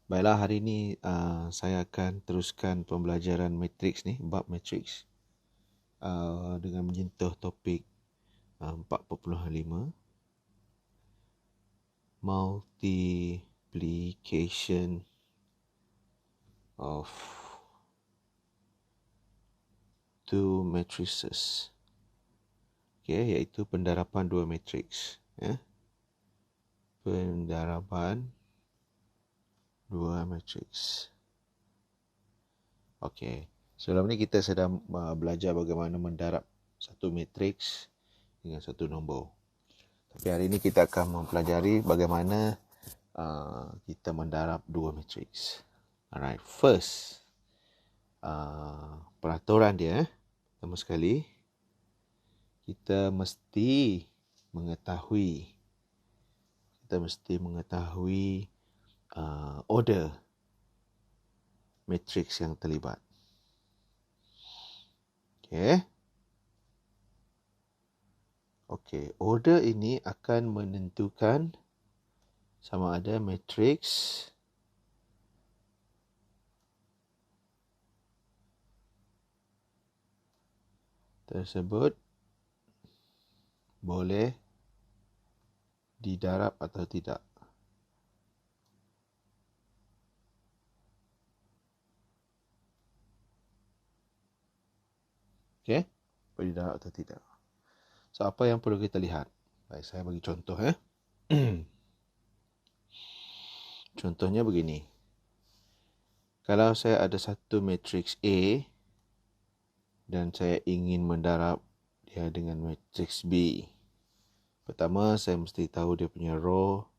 Baiklah, hari ini saya akan teruskan pembelajaran matriks ni, bab matriks dengan menyentuh topik 4.5 multiplication of two matrices. Okey, iaitu pendarapan dua matriks, ya. Pendarapan dua matriks. Okey. Sebelum ni kita sedang belajar bagaimana mendarab satu matriks dengan satu nombor. Tapi hari ini kita akan mempelajari bagaimana kita mendarab dua matriks. Alright, first peraturan dia. Pertama sekali, kita mesti mengetahui order matriks yang terlibat. Okey, order ini akan menentukan sama ada matriks tersebut boleh didarab atau tidak. Okey, boleh didarab atau tidak. So, apa yang perlu kita lihat? Baik, saya bagi contoh. Contohnya begini. Kalau saya ada satu matriks A dan saya ingin mendarab dia dengan matriks B. Pertama, saya mesti tahu dia punya row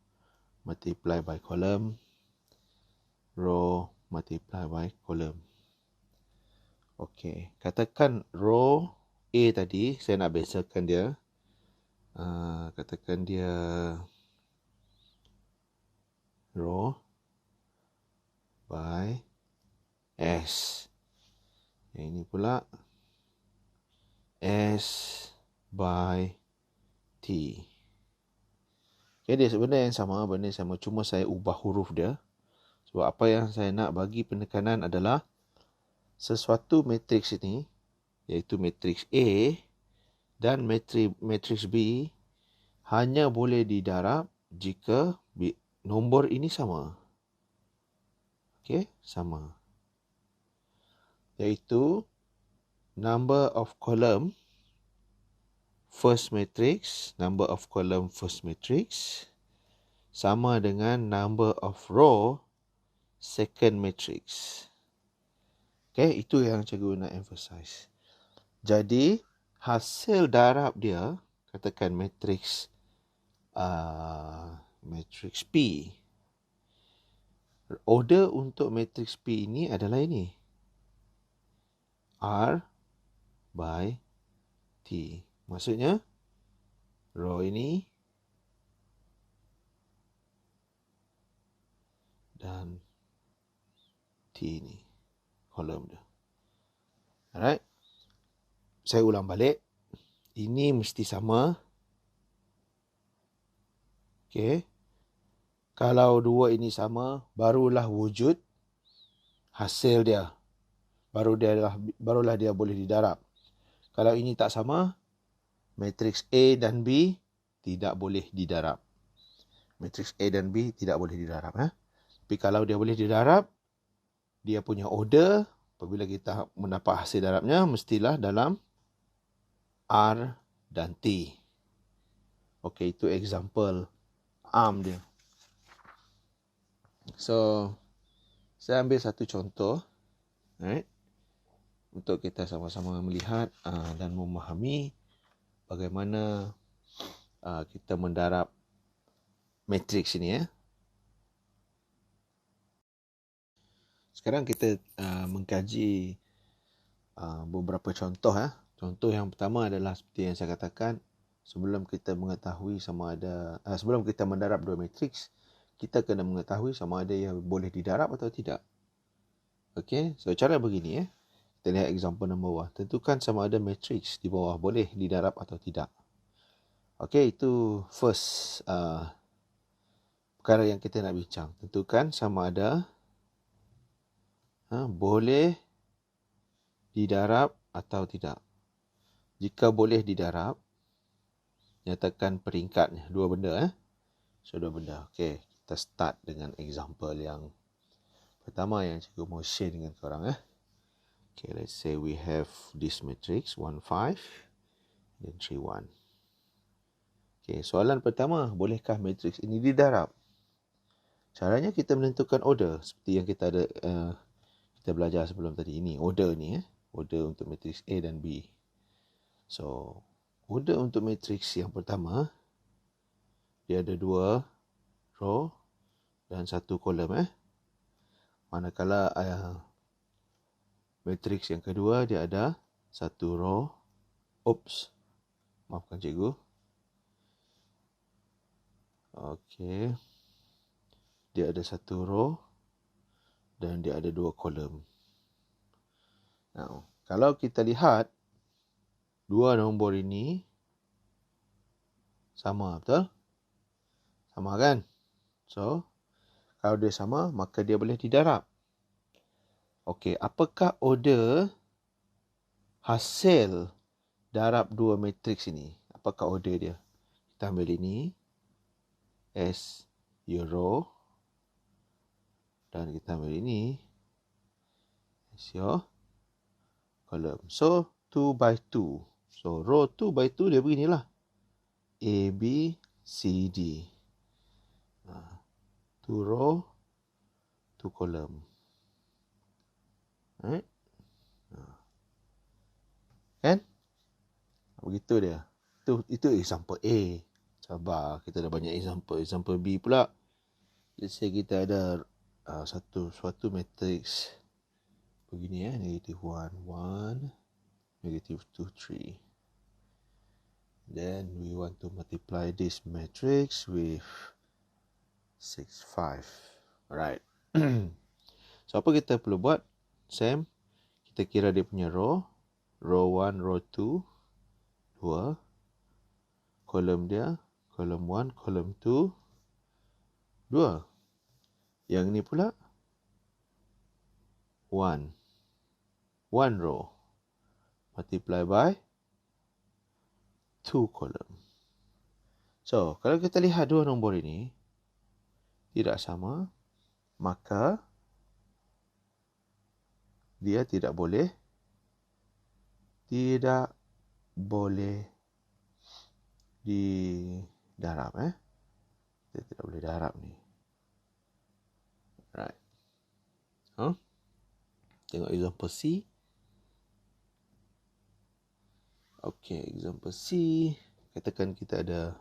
multiply by column. Row multiply by column. Okey, katakan row A tadi, saya nak biasakan dia. Katakan dia row by S. Yang ini pula S by T. Okay, dia sebenarnya yang sama, benda yang sama, cuma saya ubah huruf dia. Sebab apa yang saya nak bagi penekanan adalah sesuatu matriks ini, iaitu matriks A dan matriks B hanya boleh didarab jika nombor ini sama. Okey, sama. Iaitu number of column first matrix, number of column first matrix sama dengan number of row second matrix. Okey, itu yang cikgu nak emphasize. Jadi, hasil darab dia, katakan matriks matriks P. Order untuk matriks P ini adalah ini. R by T. Maksudnya, row ini dan T ini. Kolom dia. Alright. Saya ulang balik. Ini mesti sama. Okey. Kalau dua ini sama, barulah wujud hasil dia. Barulah dia boleh didarab. Kalau ini tak sama, matriks A dan B tidak boleh didarab. Matriks A dan B tidak boleh didarab. Tapi kalau dia boleh didarab, dia punya order, apabila kita mendapat hasil darabnya, mestilah dalam R dan T. Okey, itu example ARM dia. So, saya ambil satu contoh, right, untuk kita sama-sama melihat dan memahami bagaimana kita mendarab matriks ini. Sekarang kita mengkaji beberapa contoh. Contoh yang pertama adalah seperti yang saya katakan, sebelum kita mengetahui sebelum kita mendarab dua matriks, kita kena mengetahui sama ada ia boleh didarab atau tidak. Okey, so cara begini. Kita lihat example nombor bawah. Tentukan sama ada matriks di bawah boleh didarab atau tidak. Okey, itu first perkara yang kita nak bincang. Tentukan sama ada boleh didarab atau tidak. Jika boleh didarab, nyatakan peringkatnya. Dua benda. So, dua benda. Okay, kita start dengan example yang pertama yang cikgu mau share dengan korang. Okay, let's say we have this matrix 1, 5 dan 3, 1. Okay, soalan pertama, bolehkah matrix ini didarab? Caranya kita menentukan order seperti yang kita ada kita belajar sebelum tadi. Ini order ni, order untuk matrix A dan B. So, order untuk matrix yang pertama, dia ada 2 row dan 1 kolom. Manakala matrix yang kedua, dia ada 1 row. Oops, maafkan cikgu. Okey. Dia ada 1 row dan dia ada 2 kolom. Now, kalau kita lihat dua nombor ini sama, betul? Sama kan? So, kalau dia sama, maka dia boleh didarab. Okey, apakah order hasil darab dua matriks ini? Apakah order dia? Kita ambil ini as your row dan kita ambil ini as your column. So, 2 by 2. So, row 2 by 2 dia beginilah. A, B, C, D. 2 row, 2 column. Right? Kan? Begitu dia. Itu example A. Sabar, kita dah banyak example. Example B pula. Let's say kita ada suatu matrix begini negative 1, 1, negative 2, 3. Then we want to multiply this matrix with 6, 5. Alright. So, apa kita perlu buat? Same. Kita kira dia punya row. Row 1, row 2. 2. Kolom dia. Kolom 1, kolom 2. 2. Yang ni pula 1. 1 row. Multiply by 2 kolom. So, kalau kita lihat dua nombor ini tidak sama, maka dia tidak boleh didarab. Dia tidak boleh darab ni. Right. Tengok example C. Okay, example C. Katakan kita ada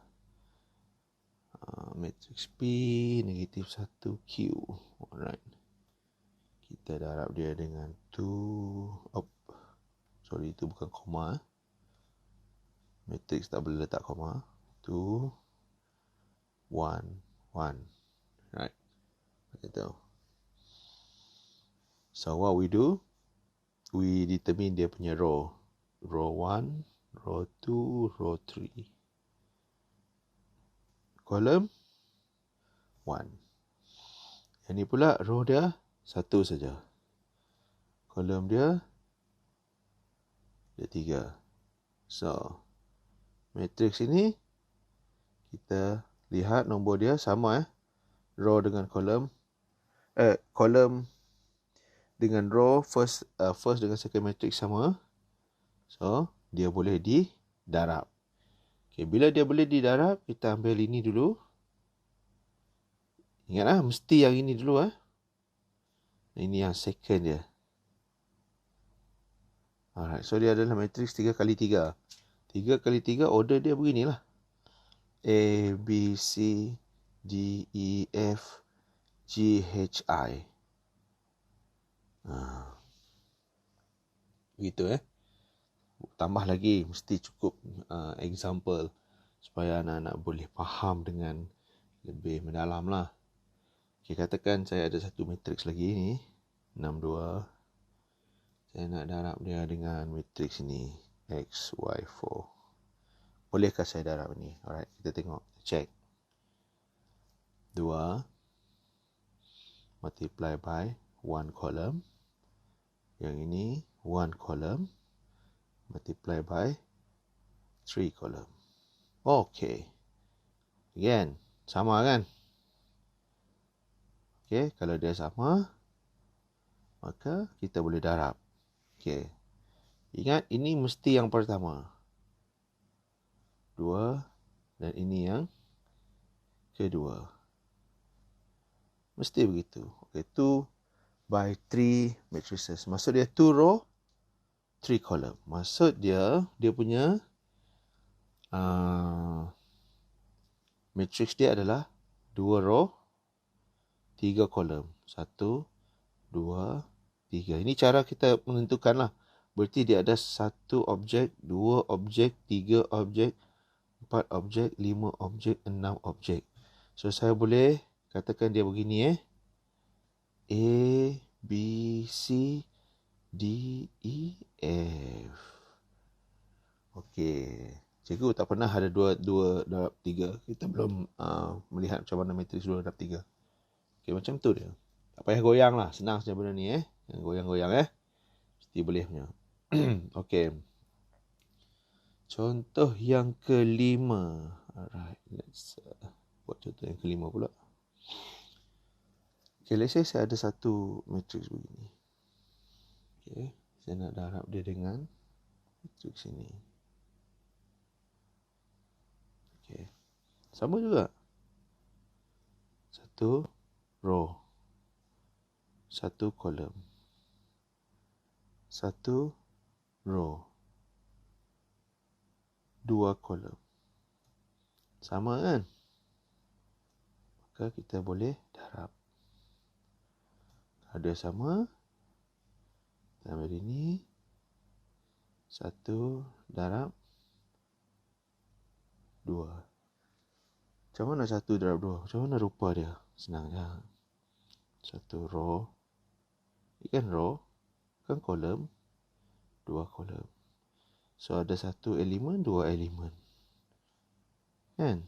matrix P negatif 1Q. Alright. Kita darab dia dengan 2. Sorry, itu bukan koma. Matrix tak boleh letak koma. 2, 1, 1. Right. Macam tu. So, what we do? We determine dia punya row. Row 1, row 2, row 3. Kolom 1. Yang ni pula row dia satu saja. Kolom dia 3. So, matrix ini kita lihat nombor dia sama. Row dengan kolom. Kolom dengan row first dengan second matrix sama. So, dia boleh didarab. Okay, bila dia boleh didarab, kita ambil ini dulu. Ingatlah, mesti yang ini dulu. Ini yang second dia. Alright, so dia adalah matrix 3 kali 3. 3 kali 3 order dia beginilah. A, B, C, D, E, F, G, H, I. Begitu Tambah lagi, mesti cukup example supaya anak-anak boleh faham dengan lebih mendalam lah. Okay, katakan saya ada satu matrix lagi ni, 6, 2. Saya nak darab dia dengan matrix ini, X, Y, 4. Bolehkah saya darab ni? Alright, kita tengok, check. 2 multiply by 1 column. Yang ini 1 column multiply by 3 column. Okay. Again, sama kan? Okay, kalau dia sama, maka kita boleh darab. Okay. Ingat, ini mesti yang pertama. 2 dan ini yang kedua. Mesti begitu. Okay, 2 by 3 matrices. Maksud dia 2 row, 3 column. Maksud dia punya matrix dia adalah 2 row, 3 column. 1, 2, 3. Ini cara kita menentukan lah. Berarti dia ada 1 objek, 2 objek, 3 objek, 4 objek, 5 objek, 6 objek. So, saya boleh katakan dia begini A, B, C, D, E, F. Okey. Cikgu tak pernah ada 2 darab 3. Kita belum melihat macam mana matriks 2 darab 3. Okey, macam tu dia. Tak payah goyang lah. Senang saja benda ni Yang goyang-goyang Mesti boleh punya. Okey. Contoh yang kelima. Alright, let's buat contoh yang kelima pula. Okay, let's say saya ada satu matrix begini. Okay, saya nak darab dia dengan matrix ini. Okay, sama juga. Satu row, satu column, satu row, 2 column. Sama kan? Maka kita boleh darab. Ada sama. Kita ambil ini. 1 darab 2. Macam mana 1 darab 2? Macam mana rupa dia? Senang je. 1 row. Ini kan row. Kan column. 2 column. So ada 1 elemen, 2 elemen. Kan?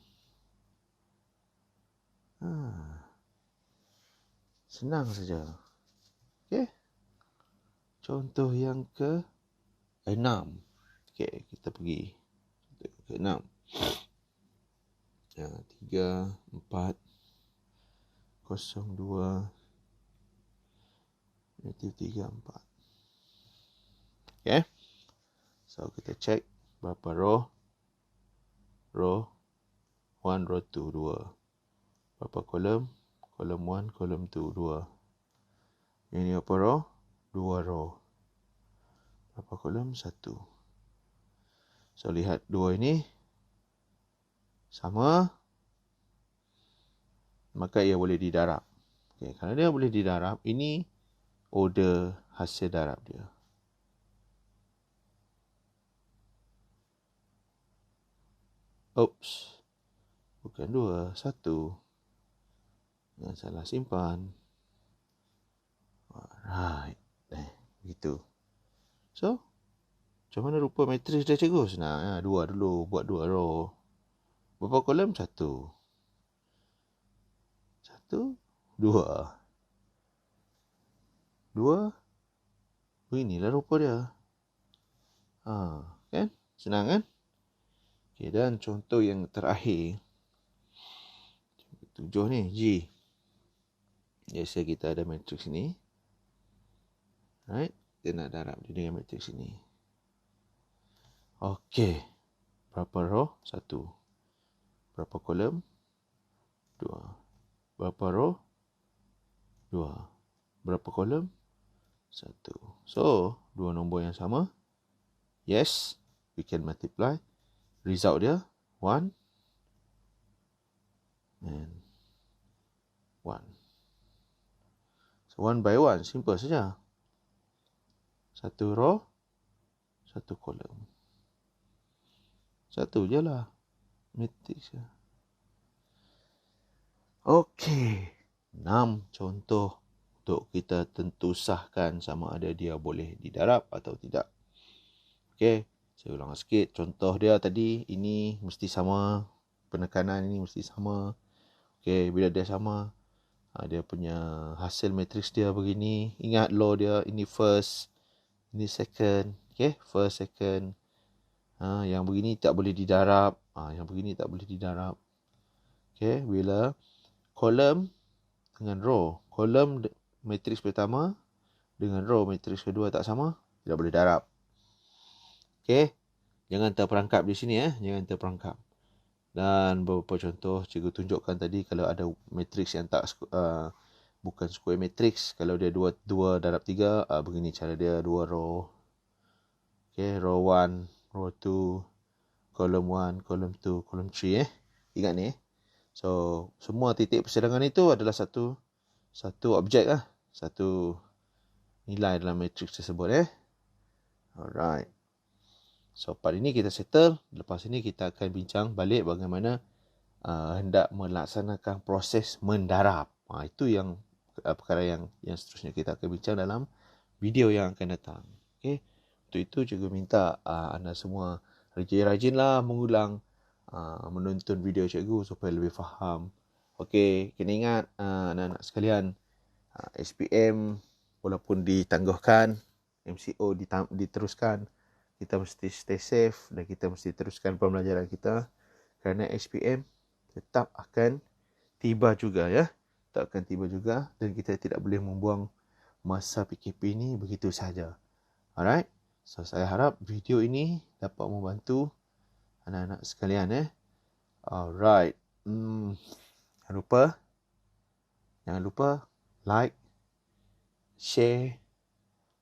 Senang saja. Okey. Contoh yang ke-6. Okey, kita pergi. Contoh yang ke-6. 3, 4, 0, 2, negatif 3, 4. Okay. So, kita check berapa row. Row 1, row 2, 2. Berapa column? Column 1, column 2, 2. Ini apa row? 2 row. Berapa column? 1. So, lihat 2 ini sama, maka ia boleh didarab. Okay, kalau dia boleh didarab, ini order hasil darab dia. Oops. Bukan 2, 1. Jangan salah simpan. Alright. Begitu. So, macam mana rupa matriks dia, cikgu? Senang. 2 dulu. Buat 2 row. Berapa kolom? 1. 1, 2. 2. Beginilah rupa dia. Kan? Senang kan? Okay, dan contoh yang terakhir. 7 ni, G. Biasa kita ada matriks ni. Right? Kita nak darab dia dengan matriks ini. Okey. Berapa row? 1. Berapa kolom? 2. Berapa row? 2. Berapa kolom? 1. So, 2 nombor yang sama. Yes, we can multiply. Result dia 1 and 1. So, 1 by 1. Simple saja. 1 row, 1 kolom. 1 je lah. Matrix je. Okey. 6 contoh untuk kita tentu sahkan sama ada dia boleh didarab atau tidak. Okey. Saya ulang sikit. Contoh dia tadi, ini mesti sama. Penekanan ini mesti sama. Okey. Bila dia sama, dia punya hasil matrix dia begini. Ingat law dia, ini first. Ini second. Okay, first, second. Yang begini tak boleh didarab. Yang begini tak boleh didarab. Okay, bila kolom dengan row. Kolom matriks pertama dengan row matriks kedua tak sama, tidak boleh darab. Okay, jangan terperangkap di sini jangan terperangkap. Dan beberapa contoh cikgu tunjukkan tadi kalau ada matriks yang tak bukan square matrix, kalau dia 2 darab 3, begini cara dia, 2 row. Okay, row 1, row 2, column 1, column 2, column 3 ingat ni. So semua titik persedangan itu adalah satu objek satu nilai dalam matrix tersebut Alright. So part ini kita settle. Lepas ini kita akan bincang balik bagaimana hendak melaksanakan proses mendarab. Itu yang perkara yang seterusnya kita akan bincang dalam video yang akan datang. Okay. Untuk itu cikgu minta anda semua rajin-rajinlah mengulang menonton video cikgu supaya lebih faham. Okay, kena ingat anak-anak sekalian, SPM walaupun ditangguhkan, MCO diteruskan, kita mesti stay safe dan kita mesti teruskan pembelajaran kita kerana SPM tetap akan tiba juga tetap akan tiba juga dan kita tidak boleh membuang masa PKP ini begitu sahaja. Alright, so saya harap video ini dapat membantu anak-anak sekalian Alright, jangan lupa like, share,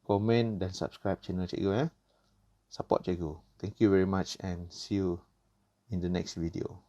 komen dan subscribe channel cikgu Support cikgu. Thank you very much and see you in the next video.